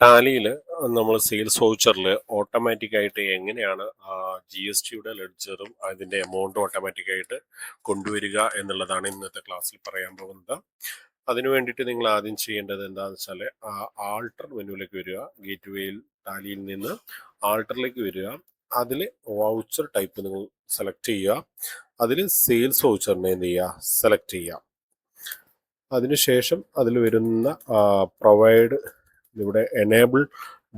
ടാലിയിൽ നമ്മൾ സെയിൽസ് വൗച്ചറിൽ ഓട്ടോമാറ്റിക്കായിട്ട് എങ്ങനെയാണ് ജി എസ് ടിയുടെ ലെഡ്ജറും അതിൻ്റെ എമൗണ്ടും ഓട്ടോമാറ്റിക്കായിട്ട് കൊണ്ടുവരിക എന്നുള്ളതാണ് ഇന്നത്തെ ക്ലാസ്സിൽ പറയാൻ പോകുന്നത്. അതിനു വേണ്ടിയിട്ട് നിങ്ങൾ ആദ്യം ചെയ്യേണ്ടത് എന്താണെന്ന് വെച്ചാൽ ആൾട്ടർ മെനുവിലേക്ക് വരിക. ഗേറ്റ് വേയിൽ ടാലിയിൽ നിന്ന് ആൾട്ടറിലേക്ക് വരിക. അതിൽ വൗച്ചർ ടൈപ്പ് നിങ്ങൾ സെലക്ട് ചെയ്യുക. അതിൽ സെയിൽസ് വൗച്ചറിനെ എന്ത് ചെയ്യുക, സെലക്ട് ചെയ്യുക. അതിനുശേഷം അതിൽ വരുന്ന പ്രൊവൈഡ് ഇവിടെ എനേബിൾ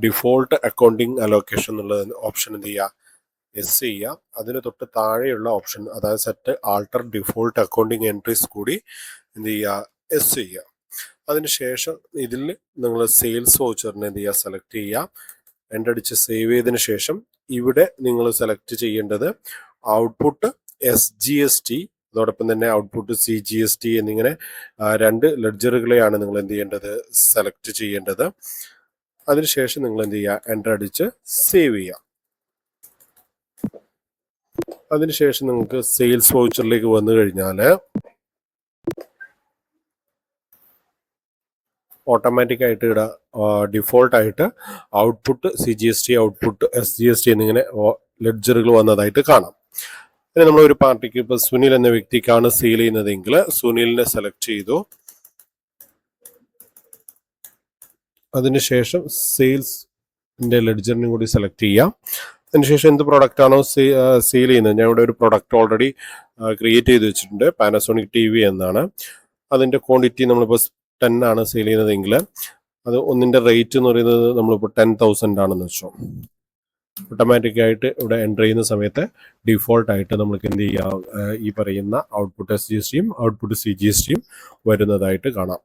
ഡിഫോൾട്ട് അക്കൗണ്ടിങ് അലോക്കേഷൻ എന്നുള്ള ഓപ്ഷൻ എന്ത് ചെയ്യുക, എസ് ചെയ്യുക. അതിന് തൊട്ട് താഴെയുള്ള ഓപ്ഷൻ, അതായത് set alter default accounting entries കൂടി എന്ത് ചെയ്യുക, എസ് ചെയ്യുക. അതിനുശേഷം ഇതിൽ നിങ്ങൾ സെയിൽസ് വൗച്ചറിനെ എന്ത് ചെയ്യുക, സെലക്ട് ചെയ്യുക. എൻ്റർ അടിച്ച് സേവ് ചെയ്തതിന് ശേഷം ഇവിടെ നിങ്ങൾ സെലക്ട് ചെയ്യേണ്ടത് ഔട്ട്പുട്ട് SGST, അതോടൊപ്പം തന്നെ ഔട്ട്പുട്ട് CGST എന്നിങ്ങനെ രണ്ട് ലെഡ്ജറുകളെയാണ് നിങ്ങൾ എന്ത് ചെയ്യേണ്ടത്, സെലക്ട് ചെയ്യേണ്ടത്. അതിനുശേഷം നിങ്ങൾ എന്ത് ചെയ്യുക, എൻ്റർ അടിച്ച് സേവ് ചെയ്യുക. അതിനുശേഷം നിങ്ങൾക്ക് സെയിൽസ് വൗച്ചറിലേക്ക് വന്നു കഴിഞ്ഞാൽ ഓട്ടോമാറ്റിക്കായിട്ട് ഇവിടെ ഡിഫോൾട്ടായിട്ട് ഔട്ട്പുട്ട് CGST, ഔട്ട്പുട്ട് SGST എന്നിങ്ങനെ ലെഡ്ജറുകൾ വന്നതായിട്ട് കാണാം. ഇനി നമ്മൾ ഒരു പാർട്ടിക്ക് ഇപ്പോൾ സുനിൽ എന്ന വ്യക്തിക്കാണ് സെയിൽ ചെയ്യുന്നതെങ്കിൽ സുനിലിനെ സെലക്ട് ചെയ്തു. അതിനുശേഷം സെയിൽസിൻ്റെ ലെഡ്ജറിനും കൂടി സെലക്ട് ചെയ്യാം. അതിനുശേഷം എന്ത് പ്രൊഡക്റ്റാണോ സെയിൽ ചെയ്യുന്നത്, ഞാൻ ഇവിടെ ഒരു പ്രൊഡക്റ്റ് ഓൾറെഡി ക്രിയേറ്റ് ചെയ്ത് വെച്ചിട്ടുണ്ട്, പാനസോണിക് TV എന്നാണ്. അതിൻ്റെ ക്വാണ്ടിറ്റി നമ്മളിപ്പോൾ 10 ആണ് സെയിൽ ചെയ്യുന്നതെങ്കിൽ അത് ഒന്നിൻ്റെ റേറ്റ് എന്ന് പറയുന്നത് നമ്മളിപ്പോൾ 10,000 ആണെന്ന് വെച്ചോ. ഓട്ടോമാറ്റിക്കായിട്ട് ഇവിടെ എൻ്റർ ചെയ്യുന്ന സമയത്ത് ഡിഫോൾട്ടായിട്ട് നമുക്ക് എന്ത് ചെയ്യാം, ഈ പറയുന്ന ഔട്ട്പുട്ട് SGSTയും ഔട്ട്പുട്ട് CGSTയും വരുന്നതായിട്ട് കാണാം.